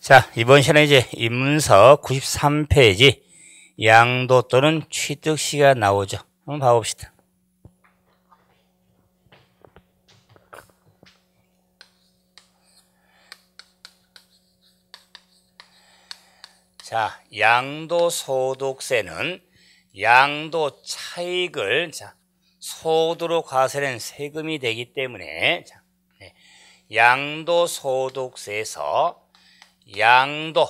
자, 이번 시간에 이제 입문서 93페이지 양도 또는 취득시가 나오죠. 한번 봐봅시다. 자, 양도소득세는 양도 차익을 소득으로 과세된 세금이 되기 때문에 양도소득세에서 양도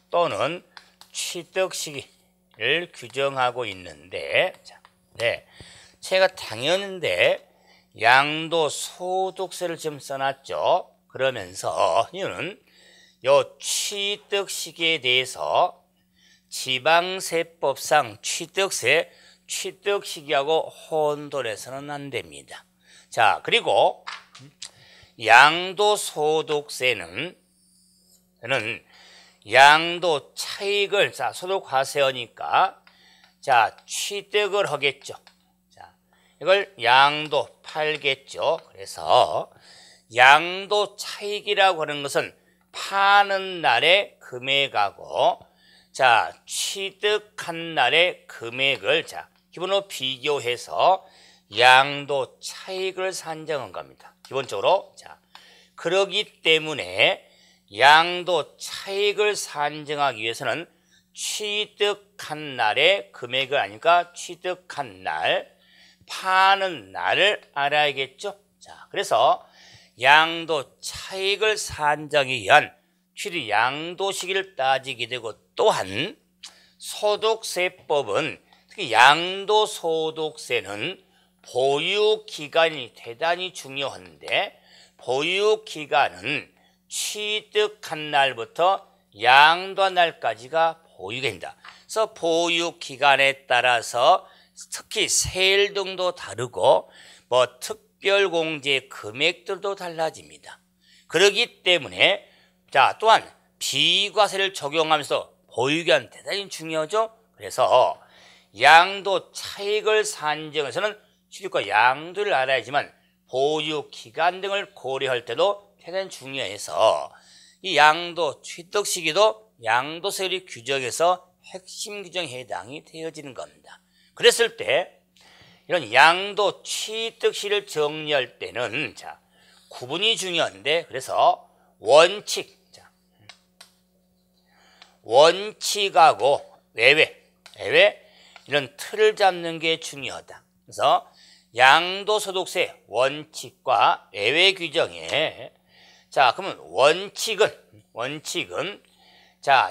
또는 취득 시기를 규정하고 있는데, 제가 당연한데 양도소득세를 지금 써놨죠. 그러면서 이는 요 취득 시기에 대해서 지방세법상 취득세 취득 시기하고 혼돈해서는 안 됩니다. 자, 그리고 양도소득세는 양도 차익을 소득과세하니까 취득을 하겠죠. 이걸 양도 팔겠죠. 그래서 양도 차익이라고 하는 것은 파는 날의 금액하고 취득한 날의 금액을 기본으로 비교해서 양도 차익을 산정한 겁니다. 기본적으로 그러기 때문에 양도 차익을 산정하기 위해서는 취득한 날의 금액을 아니까 취득한 날, 파는 날을 알아야겠죠. 그래서 양도 차익을 산정하기 위한 취득 양도 시기를 따지게 되고, 또한 소득세법은 특히 양도소득세는 보유기간이 대단히 중요한데, 보유기간은 취득한 날부터 양도한 날까지가 보유기간이다. 그래서 보유기간에 따라서 특히 세일 등도 다르고 특별공제 금액들도 달라집니다. 그렇기 때문에 또한 비과세를 적용하면서 보유기간 대단히 중요하죠. 그래서 양도 차익을 산정해서는 취득과 양도를 알아야지만 보유기간 등을 고려할 때도 대단히 중요해서 이 양도 취득 시기도 양도세율이 규정에서 핵심 규정에 해당이 되어지는 겁니다. 그랬을 때 이런 양도 취득 시를 정리할 때는 구분이 중요한데, 그래서 원칙하고 외외 이런 틀을 잡는 게 중요하다. 그래서 양도소득세 원칙과 외외 규정에 그러면 원칙은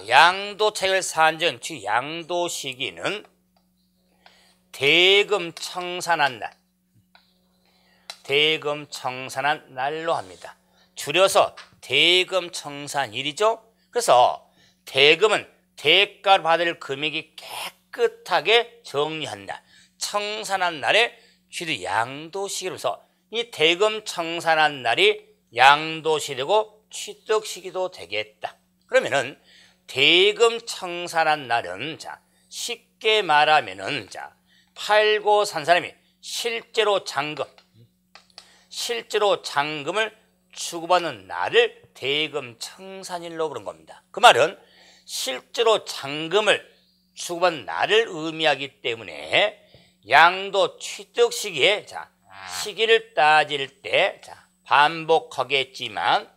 양도 차익을 산정 즉 양도 시기는 대금 청산한 날로 합니다. 줄여서 대금 청산일이죠. 그래서 대금은 대가를 받을 금액이 깨끗하게 정리한 날, 청산한 날에 취득 양도시기로서 이 대금 청산한 날이 양도시되고 취득 시기도 되겠다. 그러면은 대금 청산한 날은 쉽게 말하면은 팔고 산 사람이 실제로 잔금을 주고받는 날을 대금 청산일로 부른 겁니다. 그 말은 실제로 잔금을 주고받는 날을 의미하기 때문에 양도 취득 시기에 시기를 따질 때 반복하겠지만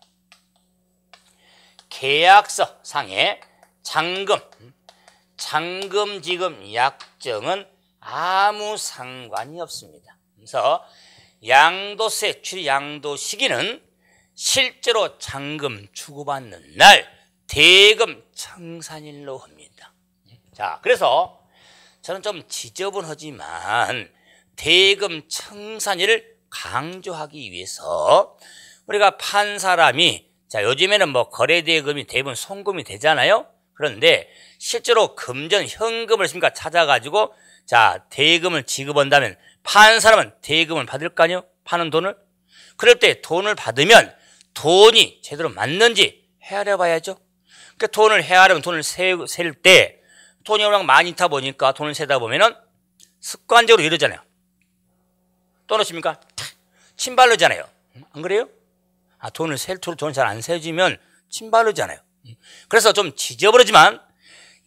계약서 상의 잔금 지급 약정은 아무 상관이 없습니다. 그래서 양도세 취득 양도 시기는 실제로 잔금 주고받는 날 대금 청산일로 합니다. 그래서 저는 좀 지저분하지만 대금 청산일을 강조하기 위해서 우리가 판 사람이 요즘에는 거래대금이 대부분 송금이 되잖아요. 그런데 실제로 금전 현금을 찾아가지고 대금을 지급한다면 판 사람은 대금을 받을 거 아니에요? 파는 돈을. 그럴 때 돈을 받으면 돈이 제대로 맞는지 헤아려 봐야죠. 그러니까 돈을 헤아려면 돈을 셀 때 돈이 워낙 많이 있다 보니까 돈을 세다 보면은 습관적으로 이러잖아요. 또 넣습니까? 침발르잖아요. 안 그래요? 돈을 셀 돈을 잘 안 세주면 침바르잖아요. 그래서 좀 지저분하지만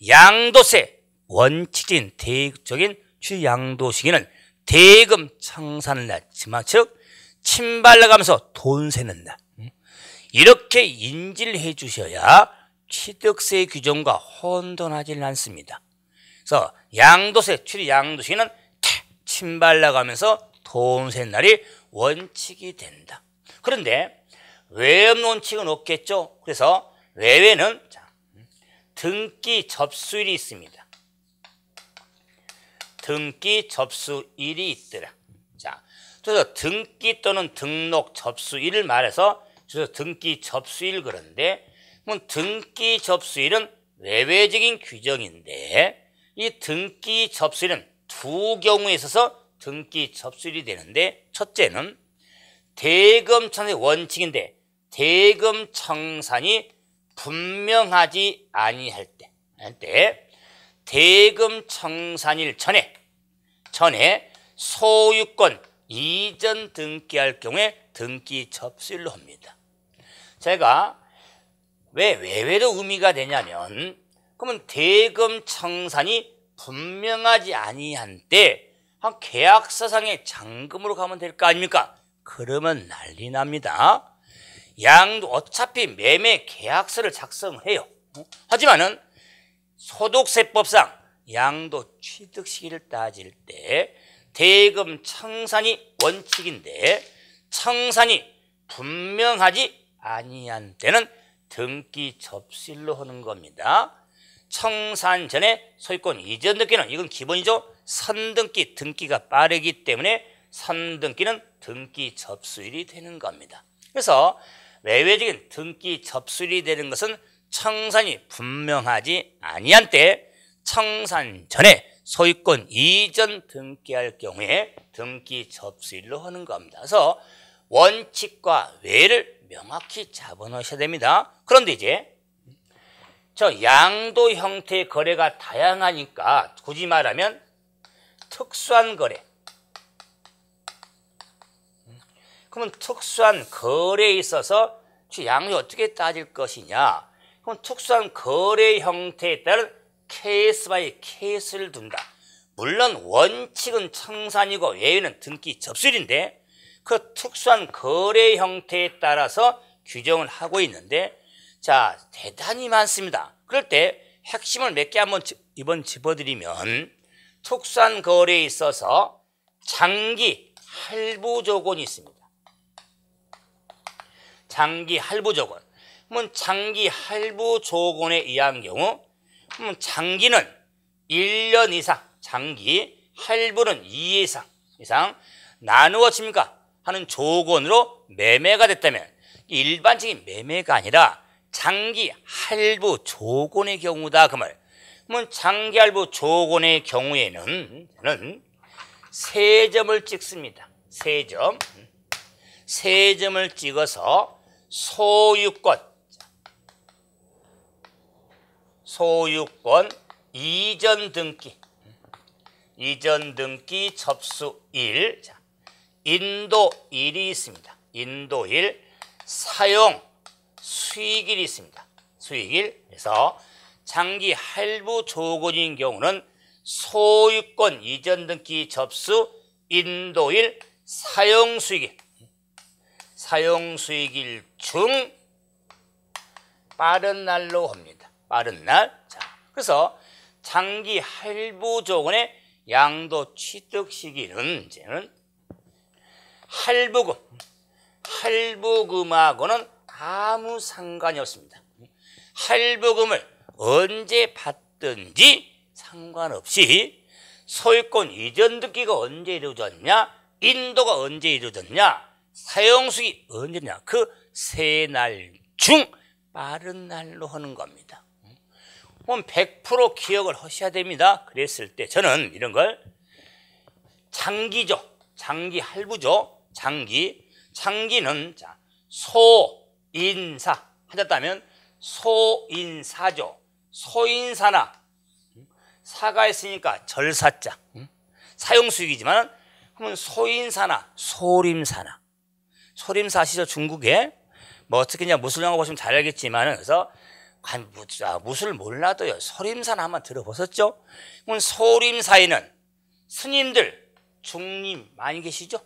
양도세 원칙인 대적인 취양도시기는 대금 청산을 낳지만 즉 침발라가면서 돈 세는다. 이렇게 인지를 해 주셔야 취득세 규정과 혼돈하지 않습니다. 그래서 양도세 취양도시기는 침발라가면서 돈 세는 날이 원칙이 된다. 그런데 외업 원칙은 없겠죠. 그래서 외외는 등기 접수일이 있습니다. 등기 접수일이 있더라. 자, 그래서 등기 또는 등록 접수일을 말해서 그래서 등기 접수일 그런데 등기 접수일은 외외적인 규정인데 이 등기 접수일은 두 경우에 있어서 등기 접수일이 되는데 첫째는 대금 청산의 원칙인데 대금 청산이 분명하지 아니할 때 대금 청산일 전에 소유권 이전 등기할 경우에 등기 접수일로 합니다. 제가 왜 외외로 의미가 되냐면 그러면 대금 청산이 분명하지 아니한 때 계약서상의 잔금으로 가면 될 거 아닙니까? 그러면 난리 납니다. 양도 어차피 매매 계약서를 작성해요. 하지만은 소득세법상 양도 취득 시기를 따질 때 대금 청산이 원칙인데 청산이 분명하지 아니한 때는 등기 접수일로 하는 겁니다. 청산 전에 소유권 이전 등기는 이건 기본이죠. 선등기 등기가 빠르기 때문에 선등기는 등기 접수일이 되는 겁니다. 그래서 외외적인 등기 접수일이 되는 것은 청산이 분명하지 아니한 때 청산 전에 소유권 이전 등기할 경우에 등기 접수일로 하는 겁니다. 그래서 원칙과 외를 명확히 잡아놓으셔야 됩니다. 그런데 이제 저 양도 형태의 거래가 다양하니까 굳이 말하면 특수한 거래. 그러면 특수한 거래에 있어서 양도 어떻게 따질 것이냐? 그럼 특수한 거래 형태에 따른 케이스 바이 케이스를 둔다. 물론 원칙은 청산이고 외에는 등기 접수일인데 그 특수한 거래 형태에 따라서 규정을 하고 있는데 자 대단히 많습니다. 그럴 때 핵심을 몇 개 한번 이번 짚어드리면 특수한 거래에 있어서 장기 할부 조건이 있습니다. 장기 할부 조건. 그러면 장기 할부 조건에 의한 경우 그러면 장기는 1년 이상, 장기 할부는 2년 이상 나누어집니까? 하는 조건으로 매매가 됐다면 일반적인 매매가 아니라 장기 할부 조건의 경우다 그 말. 그러면 장기 할부 조건의 경우에는 저는 세 점을 찍습니다. 세 점을 찍어서 소유권 이전 등기 접수일 인도일이 있습니다. 인도일 사용 수익일이 있습니다. 수익일. 그래서 장기 할부 조건인 경우는 소유권 이전 등기 접수 인도일 사용 수익일 중 빠른 날로 합니다. 빠른 날. 자, 그래서 장기 할부 조건의 양도 취득 시기는 이제는 할부금하고는 아무 상관이 없습니다. 할부금을 언제 받든지 상관없이 소유권 이전 등기가 언제 이루어졌냐, 인도가 언제 이루어졌냐, 사용수익이 언제냐, 그 세 날 중 빠른 날로 하는 겁니다. 그럼 100% 기억을 하셔야 됩니다. 그랬을 때 저는 이런 걸 장기죠. 장기 할부죠. 장기는 자, 소인사 하셨다면 소인사죠. 소인사나 사가 있으니까 절사자 사용수익이지만 그러면 소인사나 소림사 아시죠? 중국에 뭐 어떻게냐 무술영화 보시면 잘 알겠지만은 그래서 무술 몰라도요 소림사나 한번 들어보셨죠? 그럼 소림사에는 스님들 중님 많이 계시죠?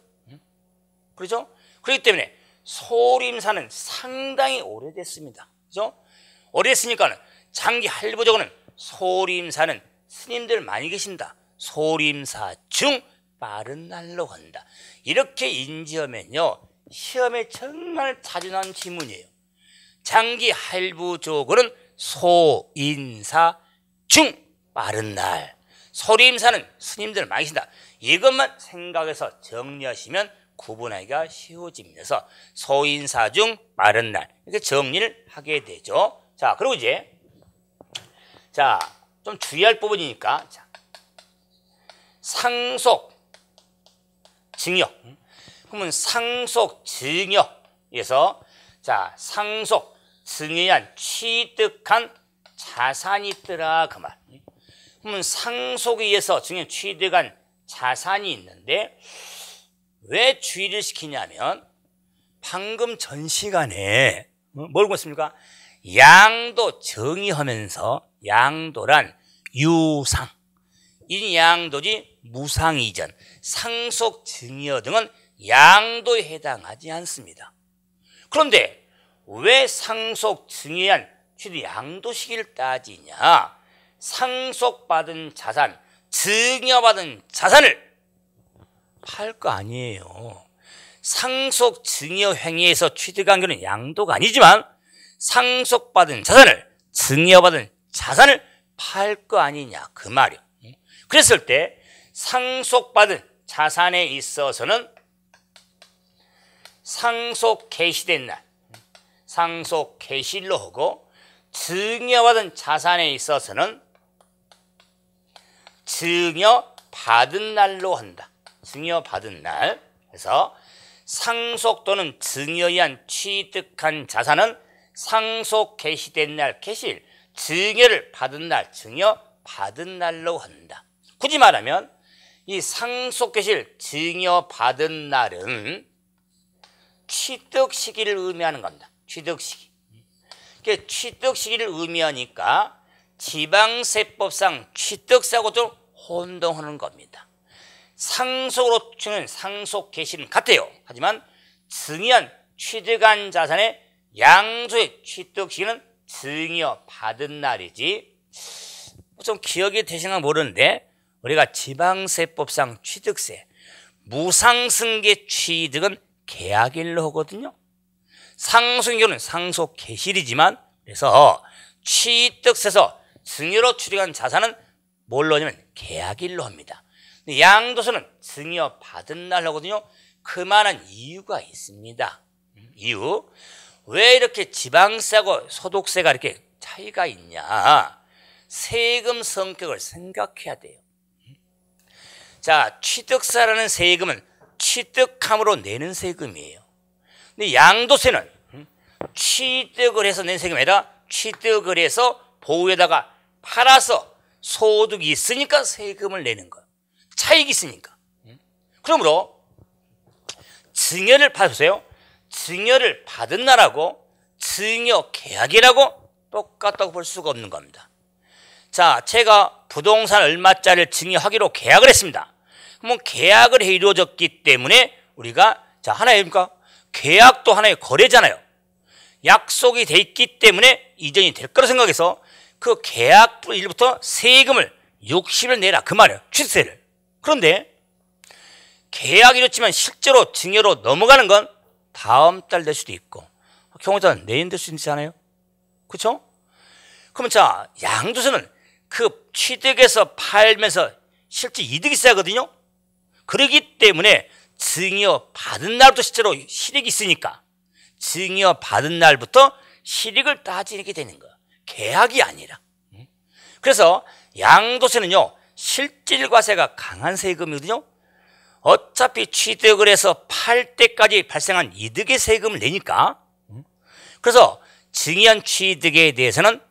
그렇죠? 그렇기 때문에 소림사는 상당히 오래됐습니다. 그죠? 오래됐으니까 장기 할부적으로는 소림사는 스님들 많이 계신다. 소림사 중 빠른 날로 간다. 이렇게 인지하면요 시험에 정말 자주 나온 지문이에요. 장기 할부적으로는 소인사 중 빠른 날. 소림사는 스님들 많이 계신다. 이것만 생각해서 정리하시면 구분하기가 쉬워집니다. 그래서 소인사 중 빠른 날 이렇게 정리를 하게 되죠. 자, 그리고 이제 좀 주의할 부분이니까 상속 증여. 그러면 상속 증여에서 상속 증여한 취득한 자산이 있더라 그 말. 그러면 상속에 의해서 증여 취득한 자산이 있는데 왜 주의를 시키냐면 방금 전 시간에 뭘 보았습니까? 양도 정의하면서 양도란 유상, 이 양도지 무상 이전, 상속 증여 등은 양도에 해당하지 않습니다. 그런데 왜 상속 증여한 취득 양도 시기를 따지냐? 상속받은 자산, 증여받은 자산을 팔 거 아니에요. 상속 증여 행위에서 취득한 것은 양도가 아니지만 상속받은 자산을, 증여받은 자산을 팔 거 아니냐 그 말이요. 그랬을 때 상속받은 자산에 있어서는 상속 개시된 날, 상속 개시일로 하고, 증여받은 자산에 있어서는 증여받은 날로 한다. 증여받은 날. 그래서 상속 또는 증여에 의한 취득한 자산은 상속 개시된 날 개시일, 증여를 받은 날 증여받은 날로 한다. 굳이 말하면 이 상속 개시일 증여받은 날은 취득 시기를 의미하는 겁니다. 취득 시기. 취득 시기를 의미하니까 지방세법상 취득세하고 좀 혼동하는 겁니다. 상속으로 치는 상속 개시는 같아요. 하지만 증여한 취득한 자산의 양도의 취득 시기는 증여받은 날이지. 좀 기억이 되시나 모르는데 우리가 지방세법상 취득세, 무상승계 취득은 계약일로 하거든요. 상속의 경우는 상속 개시일이지만, 그래서 취득세에서 증여로 취득한 자산은 뭘로 하냐면 계약일로 합니다. 양도세는 증여받은 날 하거든요. 그만한 이유가 있습니다. 이유. 왜 이렇게 지방세하고 소득세가 이렇게 차이가 있냐? 세금 성격을 생각해야 돼요. 자, 취득세라는 세금은 취득함으로 내는 세금이에요. 근데 양도세는 취득을 해서 낸 세금이 아니라 취득을 해서 보호에다가 팔아서 소득이 있으니까 세금을 내는 거예요. 차익이 있으니까. 그러므로 증여를 받으세요. 증여를 받은 날하고 증여 계약이라고 똑같다고 볼 수가 없는 겁니다. 자, 제가 부동산 얼마짜리를 증여하기로 계약을 했습니다. 그러면 계약을 해 이루어졌기 때문에 우리가 하나의 뭡니까? 계약도 하나의 거래잖아요. 약속이 돼 있기 때문에 이전이 될 거라 생각해서 그 계약 일부터 세금을 60을 내라 그 말이에요. 취득세를. 그런데 계약이 이렇지만 실제로 증여로 넘어가는 건 다음 달 될 수도 있고 경우는 내년 될 수 있지 않아요? 그렇죠? 그러면 양도세는 그 취득해서 팔면서 실제 이득이 세거든요. 그렇기 때문에 증여받은 날부터 실제로 실익이 있으니까 증여받은 날부터 실익을 따지게 되는 거예요. 계약이 아니라. 그래서 양도세는요, 실질과세가 강한 세금이거든요. 어차피 취득을 해서 팔 때까지 발생한 이득의 세금을 내니까. 그래서 증여한 취득에 대해서는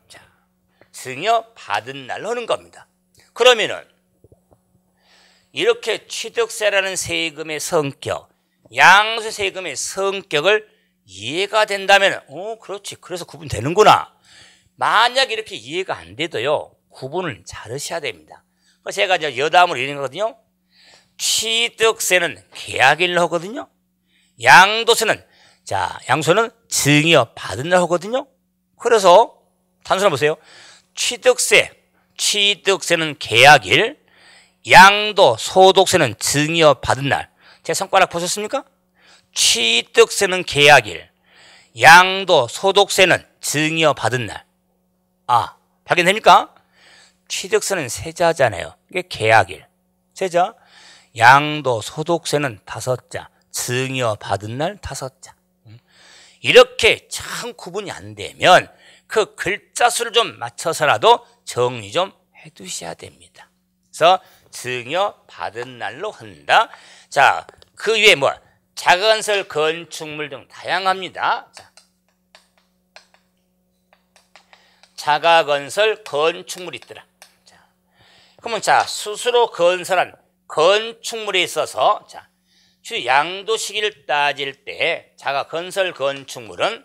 증여받은 날로 하는 겁니다. 그러면은 이렇게 취득세라는 세금의 성격, 양도세 세금의 성격을 이해가 된다면 그렇지. 그래서 구분되는구나. 만약 이렇게 이해가 안 돼도요. 구분을 잘 하셔야 됩니다. 제가 이제 여담으로 이런 거거든요. 취득세는 계약일로 하거든요. 양도세는 양도세는 증여 받은 날 하거든요. 그래서 단순히 보세요. 취득세는 계약일, 양도 소득세는 증여 받은 날. 제 손가락 보셨습니까? 취득세는 계약일, 양도 소득세는 증여 받은 날. 발견됩니까? 취득세는 세자잖아요. 이게 계약일, 세자. 양도 소득세는 5자, 증여 받은 날 5자. 이렇게 참 구분이 안 되면 그 글자 수를 좀 맞춰서라도 정리 좀 해두셔야 됩니다. 그래서 증여 받은 날로 한다. 그 위에 자건설 건축물 등 다양합니다. 자가건설 건축물이 있더라. 그러면 스스로 건설한 건축물에 있어서 양도 시기를 따질 때 자가건설 건축물은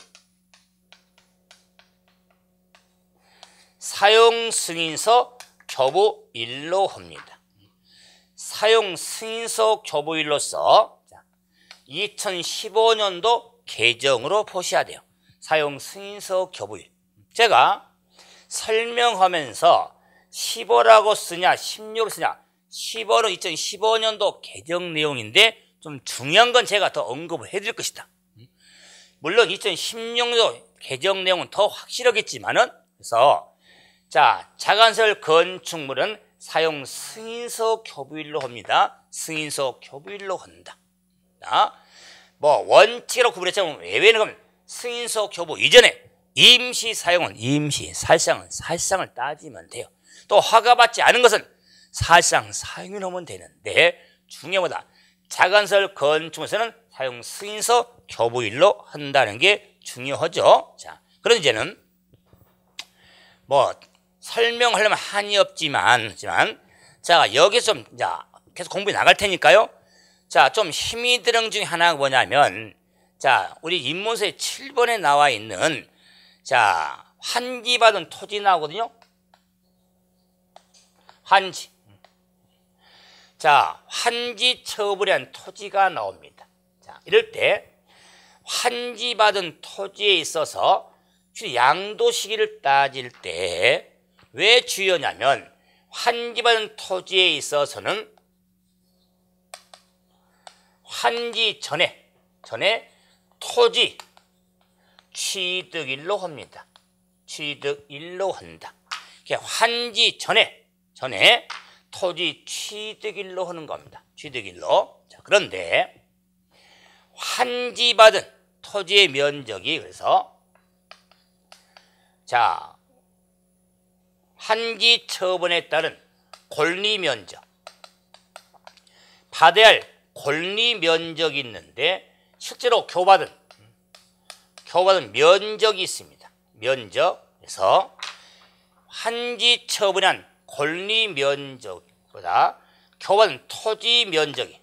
사용 승인서 교부일로 합니다. 사용 승인서 교부일로서 2015년도 개정으로 보셔야 돼요. 사용 승인서 교부일. 제가 설명하면서 15라고 쓰냐 16을 쓰냐, 15는 2015년도 개정 내용인데 좀 중요한 건 제가 더 언급을 해드릴 것이다. 물론 2016년도 개정 내용은 더 확실하겠지만은, 그래서 자간설 건축물은 사용 승인서 교부일로 합니다. 승인서 교부일로 한다. 원칙으로 구분했지만 외에는 그럼 승인서 교부 이전에 임시 사용은 임시, 사실상은 사실상을 따지면 돼요. 또 허가받지 않은 것은 사실상 사용을 하면 되는데, 중요하다. 자간설 건축물에서는 사용 승인서 교부일로 한다는 게 중요하죠. 그런 이제는 설명하려면 한이 없지만, 여기서 좀 계속 공부해 나갈 테니까요. 좀 힘이 드는 중에 하나가 뭐냐면, 우리 입문서의 7번에 나와 있는 환지받은 토지 나오거든요. 환지. 환지 처분한 토지가 나옵니다. 이럴 때 환지받은 토지에 있어서 양도 시기를 따질 때 왜 중요하냐면, 환지받은 토지에 있어서는 환지 전에 토지 취득일로 합니다. 취득일로 한다. 환지 전에 토지 취득일로 하는 겁니다. 취득일로. 그런데 환지받은 토지의 면적이, 그래서 환지 처분에 따른 권리 면적, 받아야 할 권리 면적이 있는데, 실제로 교받은 면적이 있습니다. 면적에서 환지 처분한 권리 면적보다 교받은 토지 면적이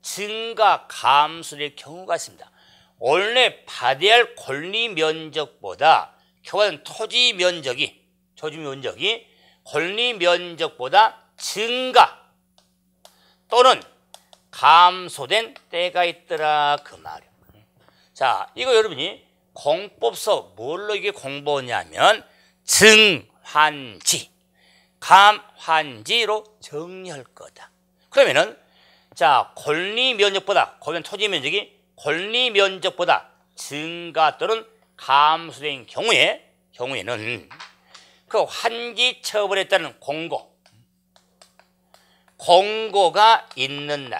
증가 감소될 경우가 있습니다. 원래 받아야 할 권리 면적보다 교받은 토지 면적이 권리 면적보다 증가 또는 감소된 때가 있더라, 그 말이에요. 이거 여러분이 공법서 뭘로 이게 공부하냐면 증환지, 감환지로 정리할 거다. 그러면은 권리 면적보다, 토지 면적이 권리 면적보다 증가 또는 감소된 경우에는 그 환지 처분에 따른 공고가 있는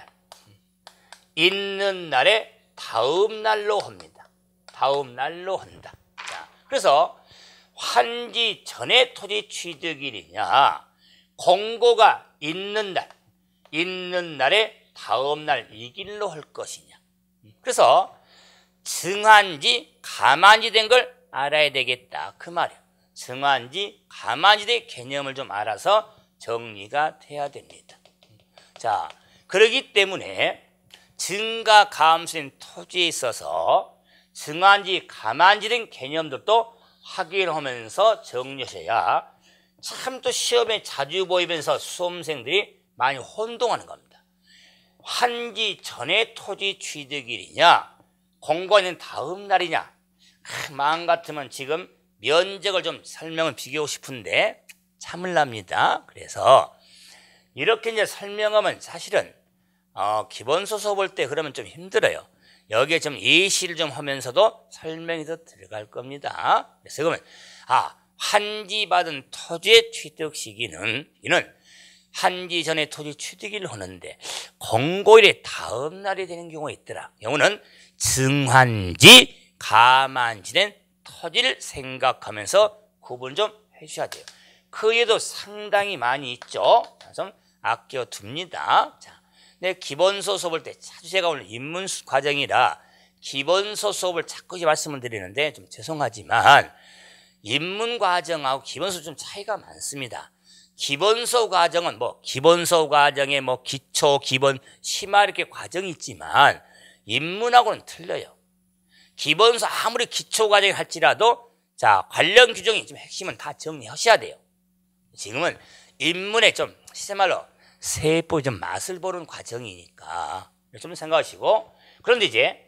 날에 다음 날로 합니다. 다음 날로 한다. 그래서 환지 전에 토지 취득일이냐, 공고가 있는 날에 다음 날 이 길로 할 것이냐. 그래서 증환지, 감환지 된 걸 알아야 되겠다, 그 말이에요. 증환지, 감환지 된 개념을 좀 알아서 정리가 돼야 됩니다. 그러기 때문에 증가 감소된 토지에 있어서 증한지 감한지 등 개념들도 확인하면서 정리하셔야 참 또 시험에 자주 보이면서 수험생들이 많이 혼동하는 겁니다. 환지 전에 토지 취득일이냐 공고하는 다음 날이냐. 마음 같으면 지금 면적을 좀 설명을 비교하고 싶은데 참을랍니다. 그래서 이렇게 이제 설명하면 사실은 기본서 수업할 때 그러면 좀 힘들어요. 여기에 좀 예시를 좀 하면서도 설명이 더 들어갈 겁니다. 그래서 그러면 환지 받은 토지의 취득 시기는 이는 환지 전에 토지 취득일을 하는데 공고일의 다음 날이 되는 경우가 있더라. 경우는 증환지, 감환지된 토지를 생각하면서 구분 좀 해주셔야 돼요. 그 외에도 상당히 많이 있죠. 좀 아껴둡니다. 자, 내 기본서 수업을 때 자주 제가 오늘 입문 과정이라 기본서 수업을 자꾸 말씀을 드리는데 좀 죄송하지만 입문 과정하고 기본서 좀 차이가 많습니다. 기본서 과정은 기본서 과정에 기초, 기본, 심화 이렇게 과정이 있지만 입문하고는 틀려요. 기본서 아무리 기초 과정이 할지라도 자, 관련 규정이 좀 핵심은 다 정리하셔야 돼요. 지금은 입문에 좀 시세말로 세포 좀 맛을 보는 과정이니까 좀 생각하시고 그런데 이제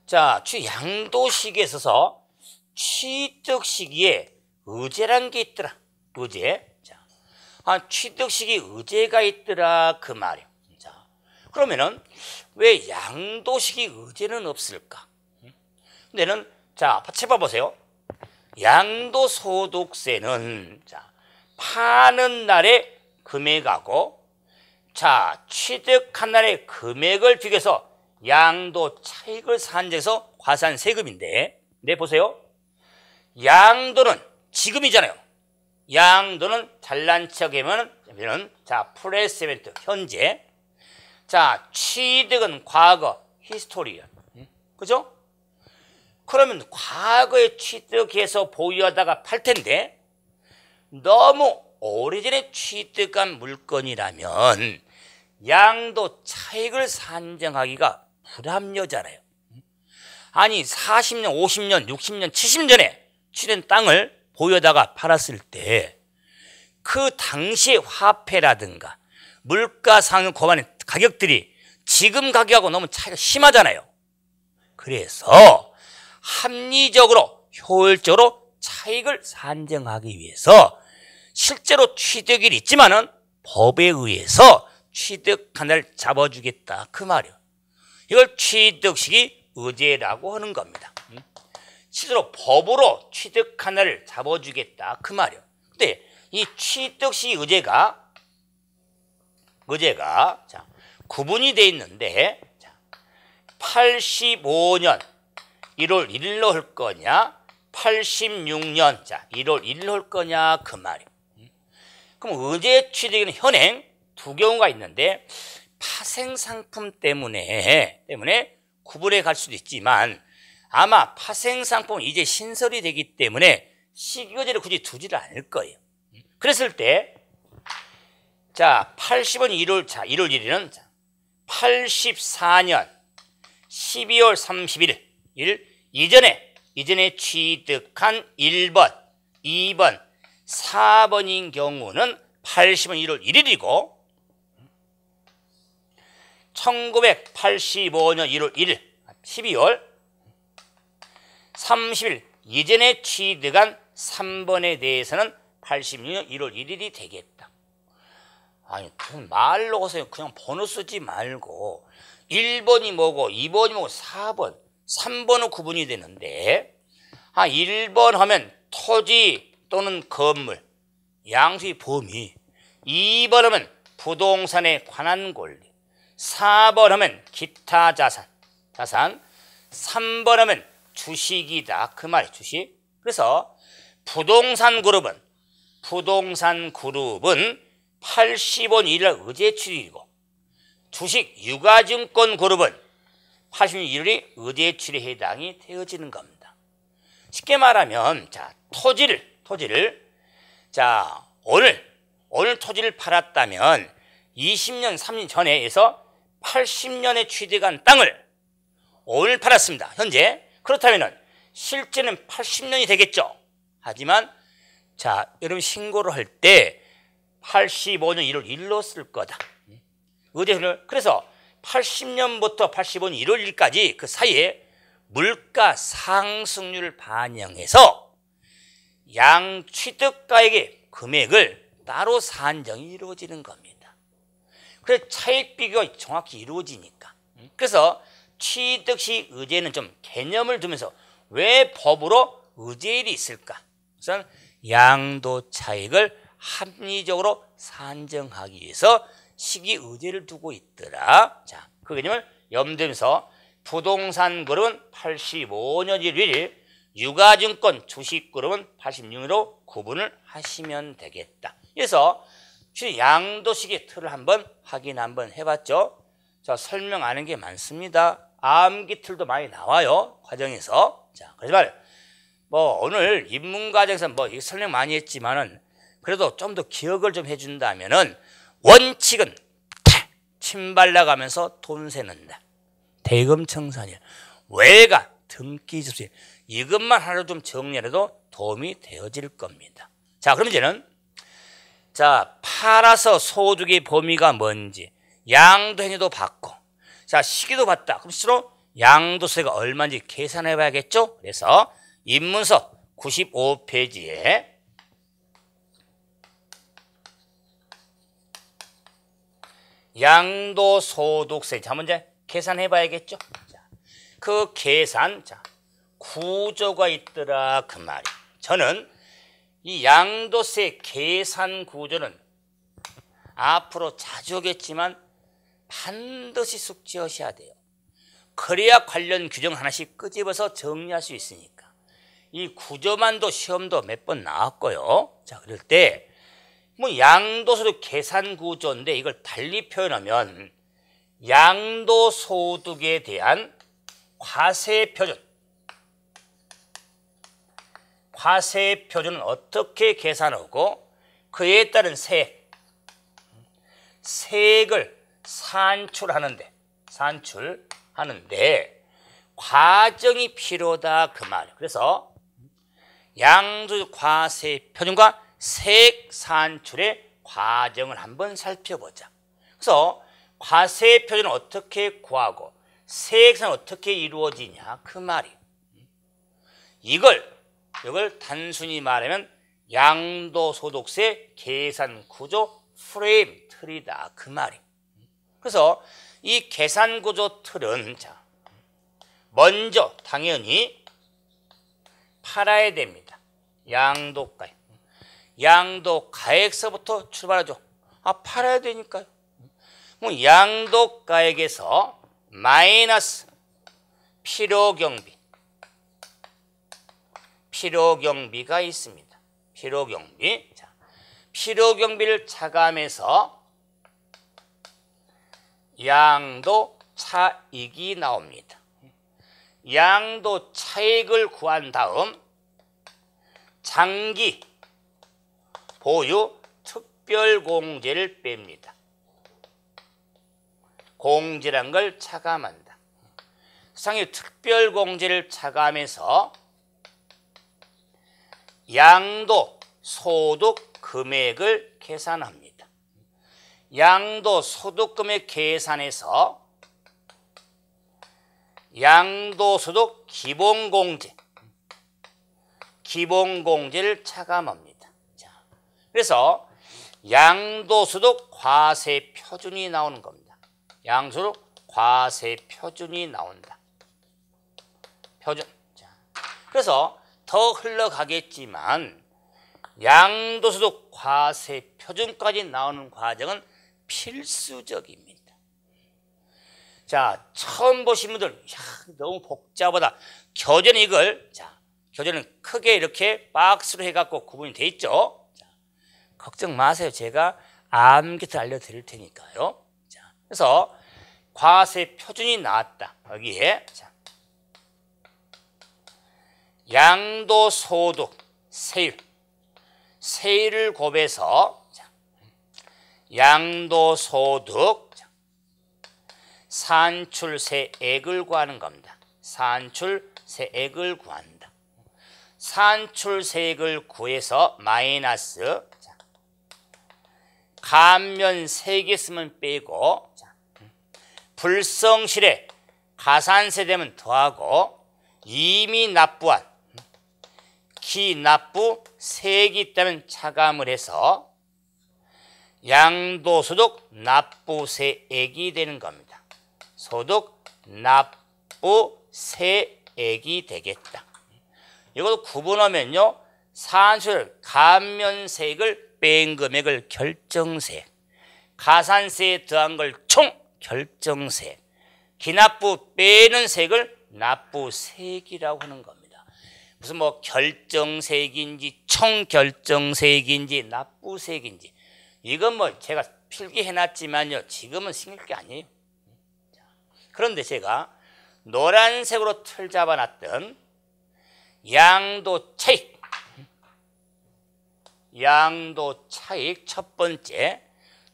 자, 양도 시기에 있어서 취득 시기에 의제란 게 있더라. 의제. 자, 취득 시기 의제가 있더라 그 말이에요. 자, 그러면은 왜 양도 시기 의제는 없을까? 근데는 자, 책봐 보세요. 양도소득세는 자, 파는 날의 금액하고 자, 취득한 날의 금액을 비교해서 양도 차익을 산정해서 과세한 세금인데 네, 보세요. 양도는 지금이잖아요. 양도는 잘난 척이면은 자, 프레젠트 현재. 자, 취득은 과거 히스토리야. 그죠? 그러면 과거에 취득해서 보유하다가 팔 텐데 너무 오래전에 취득한 물건이라면 양도 차익을 산정하기가 불합리하잖아요. 아니 40년, 50년, 60년, 70년에 취득된 땅을 보유하다가 팔았을 때 그 당시의 화폐라든가 물가상을 고반한 가격들이 지금 가격하고 너무 차이가 심하잖아요. 그래서 합리적으로 효율적으로 차익을 산정하기 위해서 실제로 취득일이 있지만은 법에 의해서 취득한 날 잡아주겠다 그 말이에요. 이걸 취득시기 의제라고 하는 겁니다. 실제로 법으로 취득한 날을 잡아주겠다 그 말이에요. 근데 이 취득시기 의제가 자, 구분이 돼 있는데 자, 85년 1월 1일로 할 거냐 86년 자 1월 1일로 할 거냐 그 말이에요. 그럼 의제 취득에는 현행 두 경우가 있는데 파생상품 때문에 구분해 갈 수도 있지만 아마 파생상품은 이제 신설이 되기 때문에 시기의제를 굳이 두지를 않을 거예요. 그랬을 때 자 80원 1월 1일은 84년 12월 31일 이전에 취득한 1번, 2번, 4번인 경우는 80원 1월 1일이고 1985년 1월 1일, 12월 30일 이전에 취득한 3번에 대해서는 86년 1월 1일이 되겠다. 아니, 말로 하세요. 그냥 번호 쓰지 말고 1번이 뭐고 2번이 뭐고 4번, 3번은 구분이 되는데 1번 하면 토지 또는 건물, 양수의 범위 2번 하면 부동산에 관한 권리 4번 하면 기타 자산 3번 하면 주식이다 그 말이에요. 주식. 그래서 부동산 그룹은 80원 1일 의제 취득이고 주식 유가증권 그룹은 80원 1일이 의제 취득에 해당이 되어지는 겁니다. 쉽게 말하면 자 토지를 자 오늘 토지를 팔았다면 20년, 30년 전에서 80년에 취득한 땅을 오늘 팔았습니다. 현재. 그렇다면 실제는 80년이 되겠죠. 하지만 자, 여러분 신고를 할 때 85년 1월 1로 쓸 거다. 그래서 80년부터 85년 1월 1일까지 그 사이에 물가 상승률을 반영해서 양 취득가액의 금액을 따로 산정이 이루어지는 겁니다. 그래서 차익 비교가 정확히 이루어지니까. 그래서 취득시 의제는 좀 개념을 두면서 왜 법으로 의제일이 있을까? 우선 양도 차익을 합리적으로 산정하기 위해서 시기 의제를 두고 있더라. 자, 그 개념을 염두에서 부동산 그룹은 85년 1일, 유가증권 주식 그룹은 86년으로 구분을 하시면 되겠다. 그래서 양도식의 틀을 한번 확인 한번 해봤죠. 자, 설명 안 한 게 많습니다. 암기 틀도 많이 나와요. 과정에서. 자, 그래서 뭐 오늘 입문 과정에서 뭐 설명 많이 했지만은 그래도 좀 더 기억을 좀 해준다면은 원칙은 침발 나가면서 돈 세는다. 대금 청산일, 외가 등기 접수 이것만 하루 좀 정리해도 도움이 되어질 겁니다. 자, 그럼 이제는 자, 팔아서 소득의 범위가 뭔지, 양도행위도 받고, 자, 시기도 봤다. 그럼 스스로 양도세가 얼마인지 계산해 봐야겠죠? 그래서 입문서 95페이지에 양도소득세, 자, 먼저 계산해 봐야겠죠? 자, 그 계산, 자, 구조가 있더라. 그 말이. 저는 이 양도세 계산 구조는 앞으로 자주 오겠지만 반드시 숙지하셔야 돼요. 그래야 관련 규정 하나씩 끄집어서 정리할 수 있으니까. 이 구조만도 시험도 몇 번 나왔고요. 자, 그럴 때 뭐 양도소득 계산 구조인데 이걸 달리 표현하면 양도소득에 대한 과세 표준은 어떻게 계산하고 그에 따른 세액을 산출하는데 과정이 필요하다 그 말. 그래서 양도소득 과세 표준과 세액 산출의 과정을 한번 살펴보자. 그래서 과세 표준은 어떻게 구하고 세액은 어떻게 이루어지냐 그 말이. 이걸 단순히 말하면 양도소득세 계산 구조 프레임 틀이다 그 말이. 그래서 이 계산 구조 틀은 자, 먼저 당연히 팔아야 됩니다. 양도가액서부터 출발하죠. 아, 팔아야 되니까요. 뭐 양도가액에서 마이너스 필요경비가 있습니다. 필요경비. 자, 필요경비를 차감해서 양도 차익이 나옵니다. 양도 차익을 구한 다음 장기 보유 특별공제를 뺍니다. 공제란 걸 차감한다. 상위 특별공제를 차감해서 양도소득 금액을 계산합니다. 양도소득 금액 계산해서 양도소득 기본공제를 차감합니다. 자, 그래서 양도소득 과세 표준이 나오는 겁니다. 양도소득 과세 표준이 나온다. 표준. 자, 그래서 더 흘러가겠지만 양도소득 과세 표준까지 나오는 과정은 필수적입니다. 자, 처음 보신 분들 너무 복잡하다. 교재는 이걸 교재는 크게 이렇게 박스로 해갖고 구분이 돼 있죠. 자, 걱정 마세요. 제가 암기를 알려드릴 테니까요. 자, 그래서 과세 표준이 나왔다. 여기에 양도소득 세율을 곱해서 양도소득 산출세액을 구하는 겁니다. 산출세액을 구한다. 산출세액을 구해서 마이너스 감면 3개 쓰면 빼고 불성실에 가산세 되면 더하고 이미 납부한 기납부 세액이 있다면 차감을 해서 양도소득 납부세액이 되는 겁니다. 소득 납부세액이 되겠다. 이것도 구분하면요. 산출 감면세액을 뺀 금액을 결정세액, 가산세에 더한 걸 총 결정세액, 기납부 빼는 세액을 납부세액이라고 하는 겁니다. 무슨 뭐 결정세액인지 총결정세액인지 납부세액인지 이건 뭐 제가 필기해놨지만요. 지금은 신경 게 아니에요. 그런데 제가 노란색으로 틀 잡아놨던 양도차익, 양도차익 첫 번째,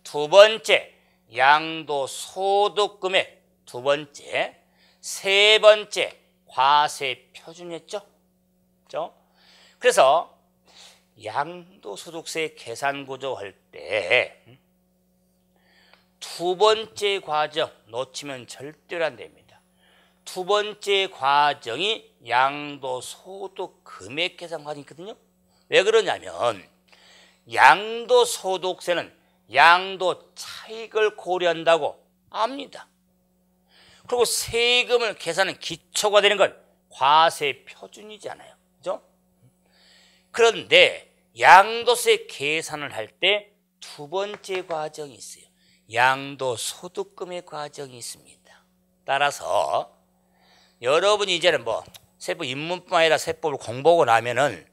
두 번째 양도소득금액 두 번째, 세 번째 과세표준이었죠. 그래서 양도소득세 계산구조 할 때 두 번째 과정 놓치면 절대로 안 됩니다. 두 번째 과정이 양도소득 금액 계산 과정이거든요. 왜 그러냐면 양도소득세는 양도 차익을 고려한다고 압니다. 그리고 세금을 계산하는 기초가 되는 건 과세 표준이잖아요. 그죠? 그런데 양도세 계산을 할 때 두 번째 과정이 있어요. 양도소득금의 과정이 있습니다. 따라서 여러분이 이제는 뭐 세법 입문뿐만 아니라 세법을 공부하고 나면은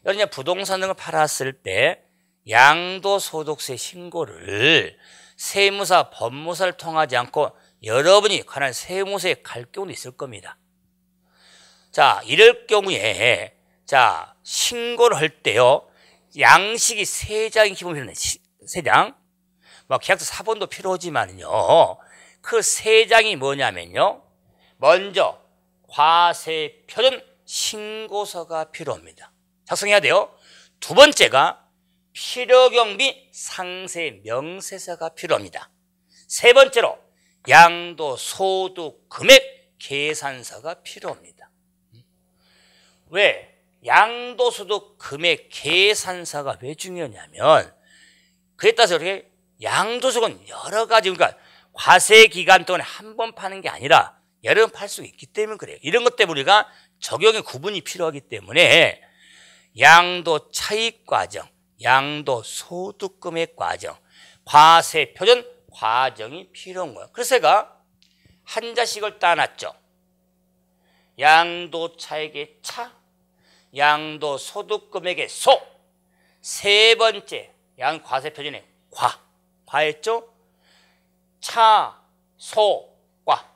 여러분이 부동산 등을 팔았을 때 양도소득세 신고를 세무사, 법무사를 통하지 않고 여러분이 관할 세무서에 갈 경우도 있을 겁니다. 자, 이럴 경우에 자, 신고를 할 때요. 양식이 3장이 기본 필요해요. 3장. 뭐 계약서 사본도 필요하지만요. 그 3장이 뭐냐면요. 먼저 과세표준 신고서가 필요합니다. 작성해야 돼요. 두 번째가 필요경비 상세 명세서가 필요합니다. 세 번째로 양도소득 금액 계산서가 필요합니다. 왜? 양도소득 금액 계산서가 왜 중요하냐면 그에 따라서 이렇게 양도소득은 여러 가지 그러니까 과세 기간 동안에 한 번 파는 게 아니라 여러 번 팔 수 있기 때문에 그래요. 이런 것 때문에 우리가 적용의 구분이 필요하기 때문에 양도 차익 과정, 양도 소득 금액 과정, 과세 표준 과정이 필요한 거예요. 그래서 제가 한자식을 따놨죠. 양도 차익의 차, 양도 소득 금액의 소, 세 번째 양 과세 표준의 과했죠? 차, 소, 과.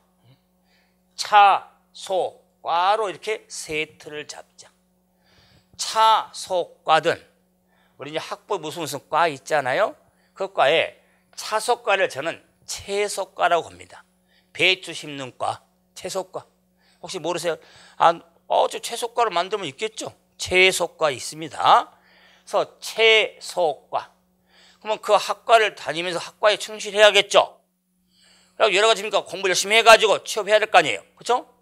차, 소, 과로 이렇게 세트를 잡자. 차, 소, 과든 우리 이제 학부 무슨 과 있잖아요. 그 과에 차소과를 저는 채소과라고 합니다. 배추 심는 과, 채소과. 혹시 모르세요? 저 채소과를 만들면 있겠죠? 채소과 있습니다. 그래서 채소과. 그러면 그 학과를 다니면서 학과에 충실해야겠죠? 그리고 여러 가지 공부 열심히 해가지고 취업해야 될 거 아니에요. 그렇죠?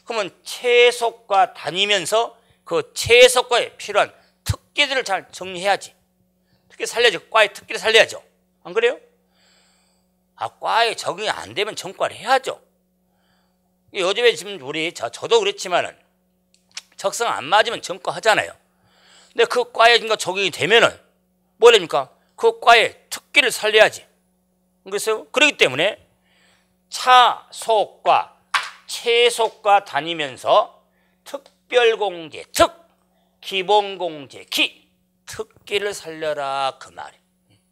그러면 채소과 다니면서 그 채소과에 필요한 특기들을 잘 정리해야지. 특기 살려야지. 과의 특기를 살려야죠. 안 그래요? 과에 적응이 안 되면 전과를 해야죠. 요즘에 지금 저도 그랬지만은 적성 안 맞으면 전과 하잖아요. 근데 그 과에 적용이 되면은 뭐랍니까? 그 과의 특기를 살려야지. 그래서 그렇기 때문에 차, 소과, 채소과 다니면서 특별공제, 기본공제, 특기를 살려라 그 말이에요.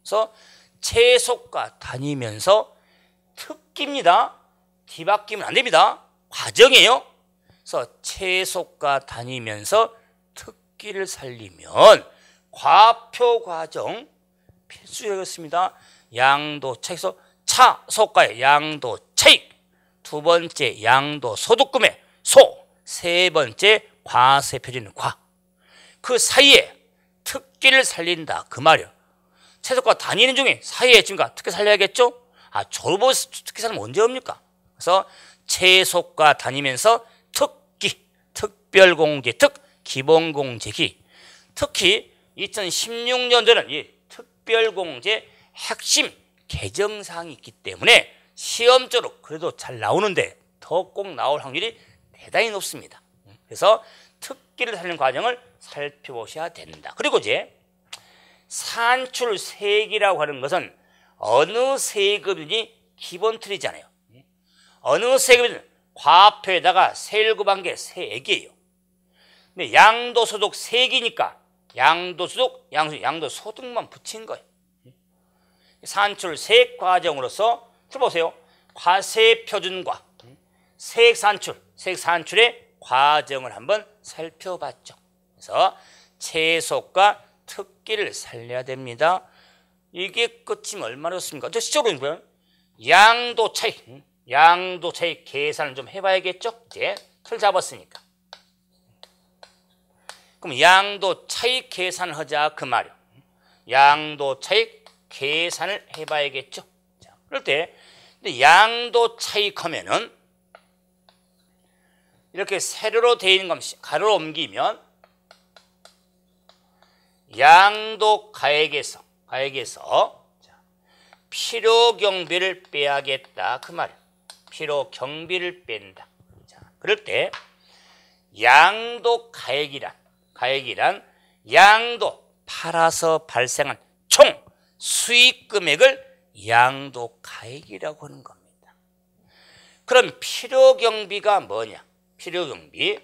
그래서 채소과 다니면서 특기입니다. 뒤바뀌면 안 됩니다. 과정이에요. 그래서 채소과 다니면서 특기를 살리면 과표 과정 필수였습니다. 양도차익에서 차소가의 양도차익, 두 번째 양도소득금의 소, 세 번째 과세표준 과. 그 사이에 특기를 살린다 그 말이요. 채소가 다니는 중에 사이에 지금 특기 살려야겠죠? 졸업 특기 살면 언제 옵니까? 그래서 채소가 다니면서 특기, 특별공제, 기본공제기. 특히 2016년도는 이 특별공제 핵심 개정사항이 있기 때문에 시험적으로 그래도 잘 나오는데 더 꼭 나올 확률이 대단히 높습니다. 그래서 특기를 살리는 과정을 살펴보셔야 된다. 그리고 이제 산출세액이라고 하는 것은 어느 세금이든지 기본 틀이잖아요. 어느 세금이든 과표에다가 세율 곱한 게 세액이에요. 근데 양도소득 세액이니까 양도소득, 양도소득만 붙인 거예요. 산출세액 과정으로서 들어보세요. 과세표준과 세액산출의 과정을 한번 살펴봤죠. 그래서 채소가 특기를 살려야 됩니다. 이게 끝이면 얼마나 좋습니까? 저 시적으로 보면 양도차익 계산을 좀 해봐야겠죠? 이제 틀 잡았으니까. 그럼 양도차익 계산을 하자 그 말이요. 양도차익 계산을 해봐야겠죠? 자, 그럴 때 양도차익 하면은 이렇게 세로로 되어 있는 거 가로로 옮기면 양도가액에서 필요경비를 빼야겠다 그 말이에요. 필요경비를 뺀다. 자, 그럴 때 양도가액이란 양도 팔아서 발생한 총 수익금액을 양도가액이라고 하는 겁니다. 그럼 필요경비가 뭐냐? 필요경비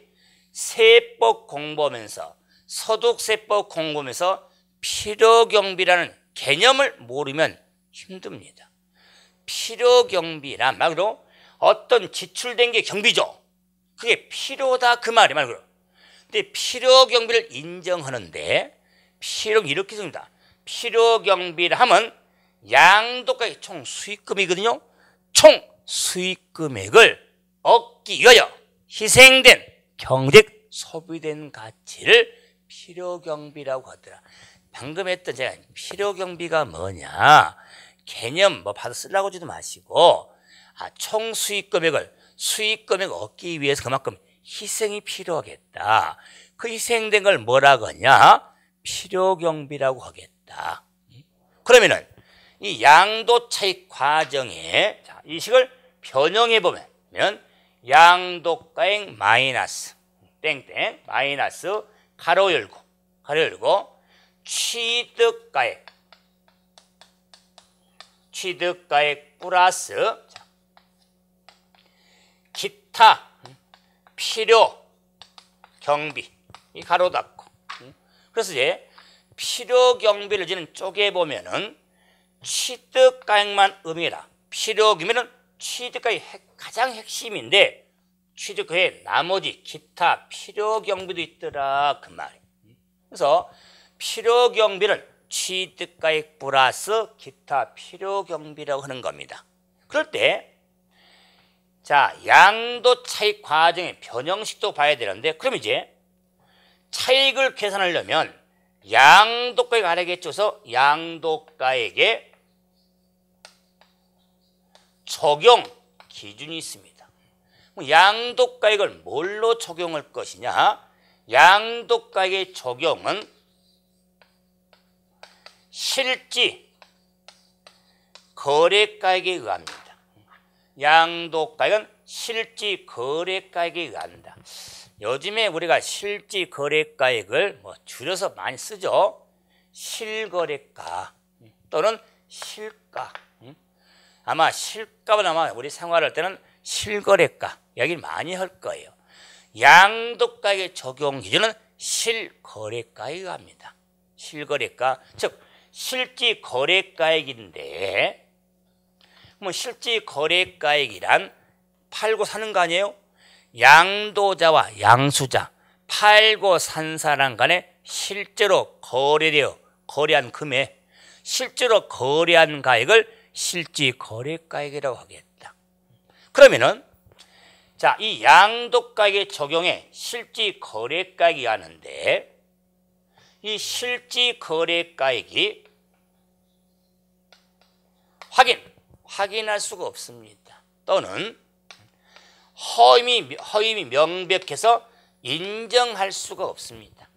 세법 공부하면서 소득세법 공부하면서 필요경비라는 개념을 모르면 힘듭니다. 필요경비란 말 그대로 어떤 지출된 게 경비죠. 그게 필요다 그 말이 말 그대로. 근데 필요경비를 인정하는데 필요경비 이렇게 씁니다. 필요경비를 하면 양도가액 총 수익금이거든요. 총 수익금액을 얻기 위하여 희생된 경제적 소비된 가치를 필요경비라고 하더라. 방금 했던 제가 필요경비가 뭐냐 개념 받아 쓰려고 하지도 마시고 총 수익금액을 얻기 위해서 그만큼 희생이 필요하겠다. 그 희생된 걸 뭐라고 하냐? 필요경비라고 하겠다. 그러면은 이 양도차익 과정에 이 식을 변형해 보면 양도가액 마이너스 땡땡 마이너스 가로 열고 취득가액 플러스 기타 필요 경비 이 가로 닫고. 그래서 이제 필요 경비를 이제는 쪼개 보면은 취득가액만 의미해라. 필요 경비는 취득가액 가장 핵심인데 취득가액 나머지 기타 필요 경비도 있더라 그 말이에요. 그래서 필요 경비는 취득가액 플러스 기타 필요 경비라고 하는 겁니다. 그럴 때 자, 양도 차익 과정의 변형식도 봐야 되는데 그럼 이제 차익을 계산하려면 양도가액 알아야겠죠. 그래서 양도가액에 적용 기준이 있습니다. 양도가액을 뭘로 적용할 것이냐? 양도가액의 적용은 실지 거래가액에 의합니다. 양도가액은 실지 거래가액에 의한다. 요즘에 우리가 실지 거래가액을 줄여서 많이 쓰죠. 실거래가 또는 실가. 아마 실값은 아마 우리 생활할 때는 실거래가 이야기를 많이 할 거예요. 양도가액의 적용 기준은 실거래가에 의합니다. 실거래가 즉 실지 거래가액인데 실지 거래가액이란 팔고 사는 거 아니에요? 양도자와 양수자 팔고 산 사람 간에 실제로 거래한 금액 실제로 거래한 가액을 실지거래가액이라고 하겠다. 그러면은 자, 이 양도가액의 적용에 실지거래가액이 하는데 이 실지거래가액이 확인할 수가 없습니다. 또는 허임이 명백해서 인정할 수가 없습니다.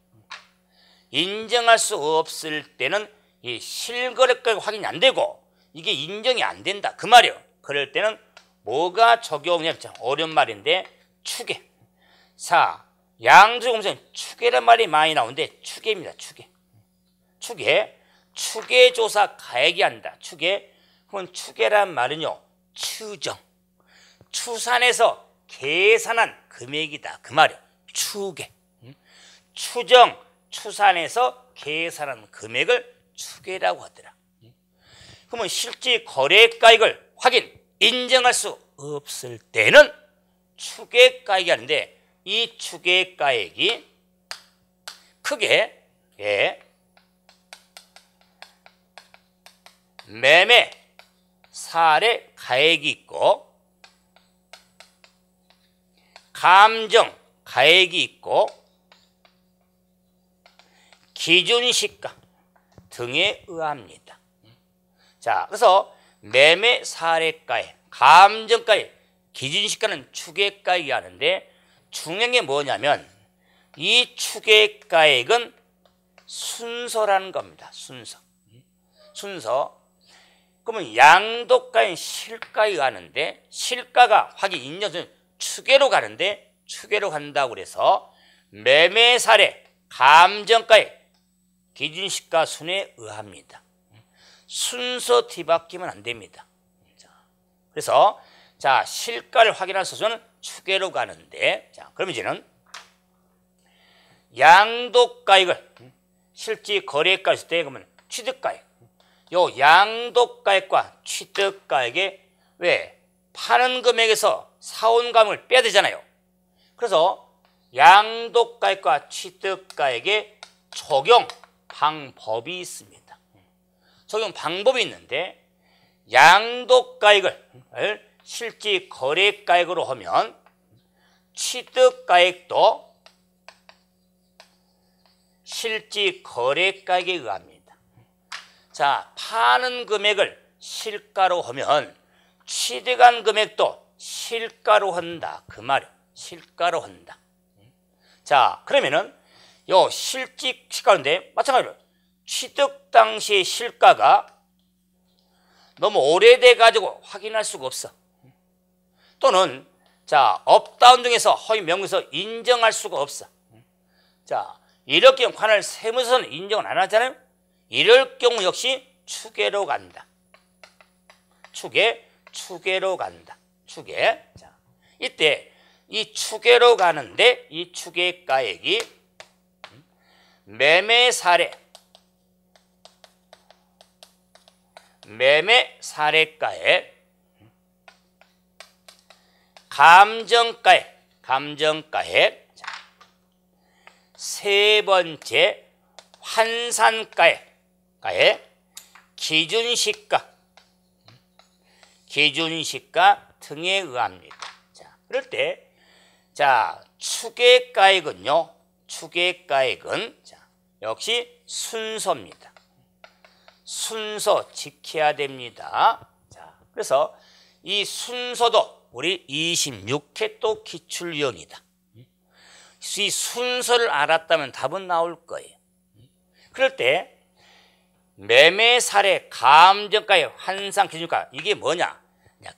인정할 수 없을 때는 이 실거래가액 확인이 안 되고 이게 인정이 안 된다. 그 말이에요. 그럴 때는 뭐가 적용이냐? 어려운 말인데 추계. 자, 양도조사공제는 추계란 말이 많이 나오는데 추계입니다. 추계조사 가액이 한다. 그건 추계란 말은요. 추산해서 계산한 금액이다. 그 말이에요. 추계. 추산해서 계산한 금액을 추계라고 하더라. 그러면 실제 거래가액을 인정할 수 없을 때는 추계가액이 하는데 이 추계가액이 크게 매매 사례 가액이 있고 감정 가액이 있고 기준시가 등에 의합니다. 자, 그래서 매매 사례가액, 감정가액, 기준시가는 추계가액이 하는데 중요한 게 뭐냐면 이 추계가액은 순서라는 겁니다. 순서. 그러면 양도가액, 실가액이 하는데 실가가 인정은 추계로 가는데 추계로 간다고 그래서 매매 사례, 감정가액, 기준시가 순에 의합니다. 순서 뒤바뀌면 안 됩니다. 그래서 자, 실가를 확인할 수는 추계로 가는데 자, 그럼 이제는 양도가액을 실제 거래가 있을 때 그러면 취득가액. 요 양도가액과 취득가액에 왜 파는 금액에서 사온 감을 빼야 되잖아요. 그래서 양도가액과 취득가액에 적용 방법이 있습니다. 적용 방법이 있는데 양도가액을 실제 거래가액으로 하면 취득가액도 실제 거래가액에 의합니다. 자, 파는 금액을 실가로 하면 취득한 금액도 실가로 한다. 그 말이에요. 실가로 한다. 자, 그러면은 요 실직시가인데 마찬가지로 취득 당시의 실가가 너무 오래돼 가지고 확인할 수가 없어. 또는 자, 업다운 중에서 허위 명의서 인정할 수가 없어. 자, 이럴 경우 관할 세무서는 인정을 안 하잖아요. 이럴 경우 역시 추계로 간다. 추계로 간다. 자, 이때 이 추계로 가는데 이 추계가액이 매매 사례가액, 감정가액, 세 번째 환산가액, 기준시가 등에 의합니다. 자, 그럴 때 자, 추계가액은 자, 역시 순서입니다. 순서 지켜야 됩니다. 자, 그래서 이 순서도 우리 26회 또 기출위원이다. 이 순서를 알았다면 답은 나올 거예요. 그럴 때 매매 사례, 감정가액, 환산 기준가 이게 뭐냐?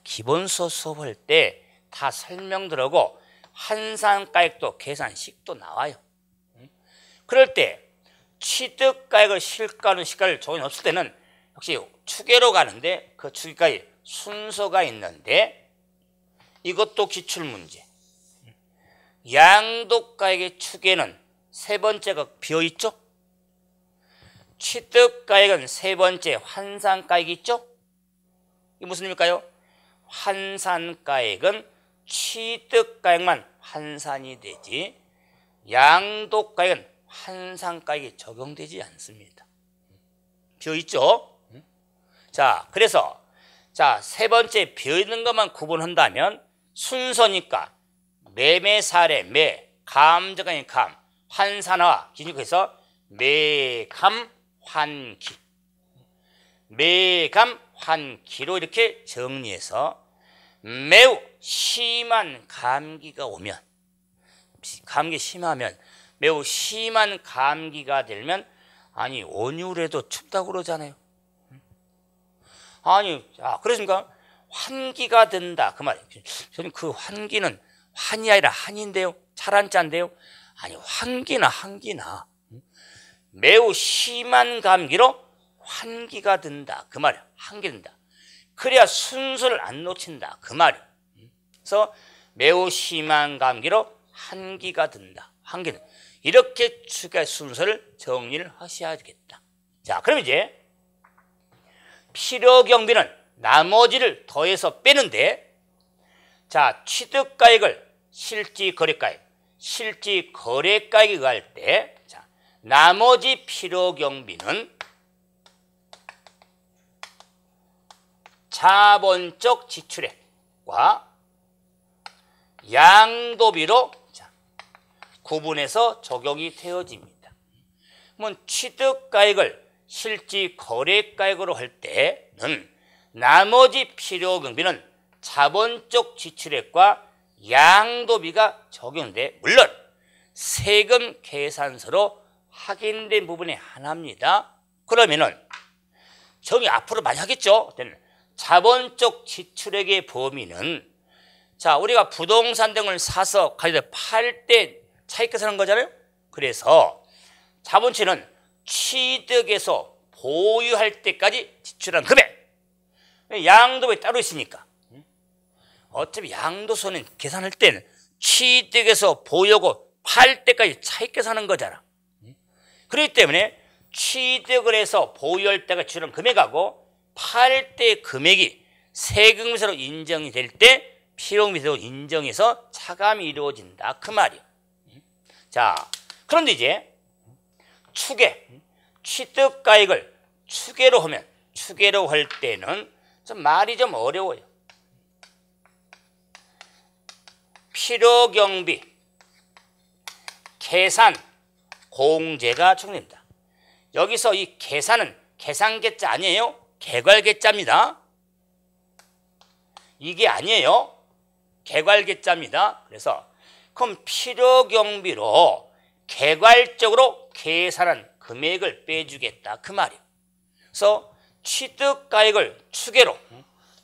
기본서 수업할 때 다 설명 들어오고 환산가액도 계산식도 나와요. 그럴 때 취득가액을 실가는 시가를 적용이 없을 때는 역시 추계로 가는데 그 추계가액 순서가 있는데 이것도 기출문제. 양도가액의 추계는 세 번째가 비어있죠? 취득가액은 세 번째 환산가액이 있죠? 이게 무슨 의미일까요? 환산가액은 취득가액만 환산이 되지 양도가액은 환산가액이 적용되지 않습니다. 비어있죠? 자, 그래서 자, 세 번째 비어있는 것만 구분한다면 순서니까 매매 사례 매, 감정의 감, 환산화 기준해서 매감 환기. 매감 환기로 이렇게 정리해서 매우 심한 감기가 오면 감기 심하면 매우 심한 감기가 들면 아니 온유래도 춥다고 그러잖아요. 아니 그러니까 환기가 된다 그 말이에요. 저는 그 환기는 환이 아니라 한인데요. 차란자인데요. 아니 환기나 한기나 매우 심한 감기로 환기가 든다 그 말이에요. 환기 된다. 그래야 순서를 안 놓친다 그 말이에요. 그래서 매우 심한 감기로 환기가 든다. 환기는 이렇게 추가 순서를 정리를 하셔야겠다. 자, 그럼 이제 필요경비는 나머지를 더해서 빼는데 자, 취득가액을 실지거래가액, 실지거래가액이 할 때 자, 나머지 필요경비는 자본적 지출액과 양도비로 구분해서 적용이 되어집니다. 그러면 취득가액을 실지거래가액으로 할 때는 나머지 필요경비는 자본적 지출액과 양도비가 적용돼 물론 세금 계산서로 확인된 부분이 하나입니다. 그러면은 저기 앞으로 많이 하겠죠. 자본적 지출액의 범위는 자 우리가 부동산 등을 사서 가져다 팔 때 차익계산하는 거잖아요. 그래서 자본치는 취득에서 보유할 때까지 지출한 금액 양도비 따로 있으니까 어차피 양도소는 계산할 때는 취득에서 보유하고 팔 때까지 차익계산하는 거잖아. 그렇기 때문에 취득을 해서 보유할 때가 지출한 금액하고 팔 때 금액이 세금세로 인정이 될 때 필요경비세로 인정해서 차감이 이루어진다 그 말이에요. 자, 그런데 이제 추계, 취득가액을 추계로 하면 추계로 할 때는 좀 말이 좀 어려워요. 필요경비 계산 공제가 적용됩니다. 여기서 이 계산은 계산계자 아니에요. 개괄계자입니다. 이게 아니에요. 개괄계자입니다. 그래서 그럼 필요경비로 개괄적으로 계산한 금액을 빼주겠다 그 말이에요. 그래서 취득가액을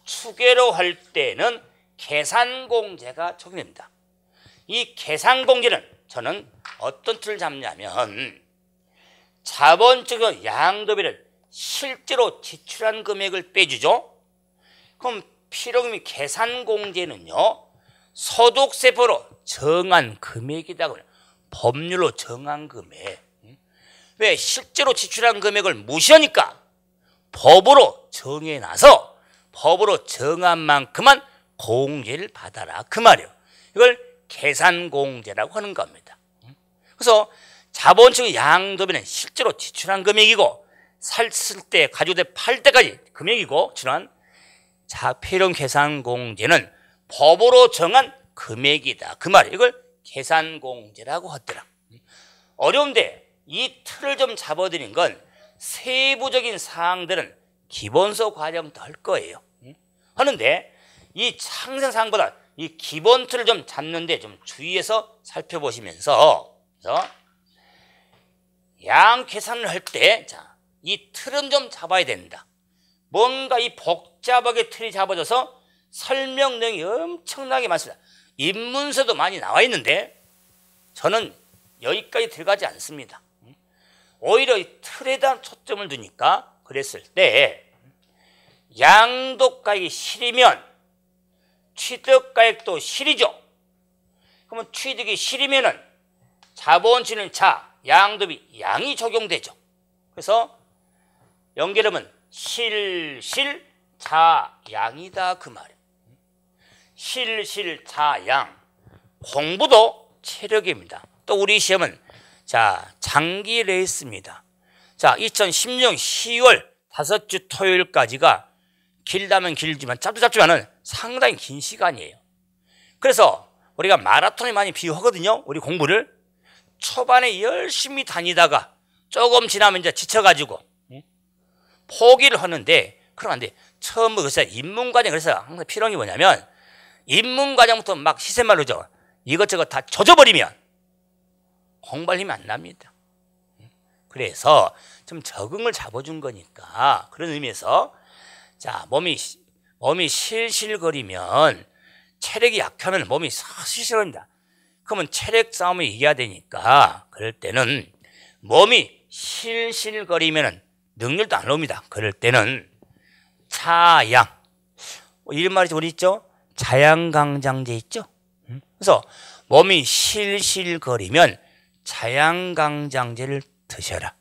추계로 할 때는 계산공제가 적용됩니다. 이 계산공제는 저는 어떤 틀을 잡냐면 자본적으로 양도비를 실제로 지출한 금액을 빼주죠. 그럼 필요경비 계산공제는요. 소득세법으로 정한 금액이다. 법률로 정한 금액. 왜? 실제로 지출한 금액을 무시하니까 법으로 정해놔서 법으로 정한 만큼만 공제를 받아라 그 말이에요. 이걸 계산공제라고 하는 겁니다. 그래서 자본적 양도비는 실제로 지출한 금액이고 샀을 때 가지고 팔 때까지 금액이고 지난 필요경 계산공제는 법으로 정한 금액이다 그 말이에요. 이걸 계산공제라고 하더라. 어려운데 이 틀을 좀 잡아드린 건 세부적인 사항들은 기본서 과정도 할 거예요. 하는데 이 상세사항보다 이 기본 틀을 좀 잡는데 좀 주의해서 살펴보시면서 양 계산을 할 때 이 틀은 좀 잡아야 된다. 뭔가 이 복잡하게 틀이 잡아져서 설명 내용이 엄청나게 많습니다. 입문서도 많이 나와 있는데 저는 여기까지 들어가지 않습니다. 오히려 이 틀에다 초점을 두니까 그랬을 때 양도가액이 실이면 취득가액도 실이죠. 그러면 취득이 실이면은 자본치는 양도비 양이 적용되죠. 그래서 연결하면 실자양이다 그 말이에요. 실자양. 공부도 체력입니다. 또 우리 시험은 장기 레이스입니다. 2016년 10월 5주 토요일까지가 길다면 길지만 짧도 짧지만은 상당히 긴 시간이에요. 그래서 우리가 마라톤에 많이 비유하거든요. 우리 공부를 초반에 열심히 다니다가 조금 지나면 이제 지쳐가지고 포기를 하는데 그러면 안 돼. 처음부터 그래서 입문과정 그래서 항상 필요한 게 뭐냐면 입문과정부터 막 시샘말로죠. 이것저것 다 조져버리면 공부할 힘이 안 납니다. 그래서 좀 적응을 잡아준 거니까 그런 의미에서 자 몸이 실실거리면 체력이 약하면 몸이 실실거립니다. 그러면 체력 싸움을 이겨야 되니까 그럴 때는 몸이 실실거리면 능률도 안 나옵니다. 그럴 때는 차양 이런 말이 우리 있죠? 자양강장제 있죠? 그래서 몸이 실실거리면 자양강장제를 드셔라.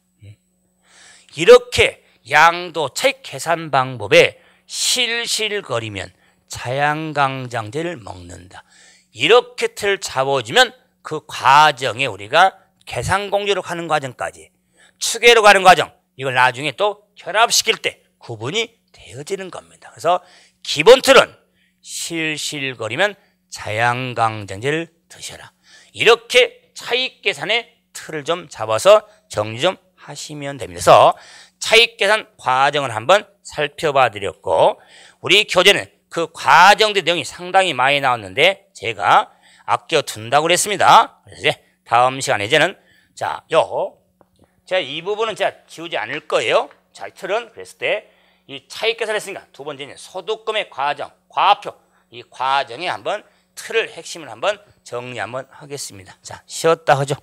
이렇게 양도 차익 계산 방법에 실실거리면 자양강장제를 먹는다. 이렇게 틀 잡아주면 그 과정에 우리가 계산공제로 가는 과정까지 추계로 가는 과정 이걸 나중에 또 결합시킬 때 구분이 되어지는 겁니다. 그래서 기본 틀은 실실거리면 자양강장제를 드셔라. 이렇게 차익 계산의 틀을 좀 잡아서 정리 좀 하시면 됩니다. 그래서 차익 계산 과정을 한번 살펴봐 드렸고 우리 교재는 그 과정들 내용이 상당히 많이 나왔는데 제가 아껴둔다고 그랬습니다. 그래서 이제 다음 시간에 이제는 제가 이 부분은 제가 지우지 않을 거예요. 자, 이 틀은 그랬을 때 이 차익 계산을 했으니까 두 번째는 소득금의 과정, 과표 이 과정에 한번 틀을 핵심을 한번 정리 한번 하겠습니다. 자, 쉬었다 하죠.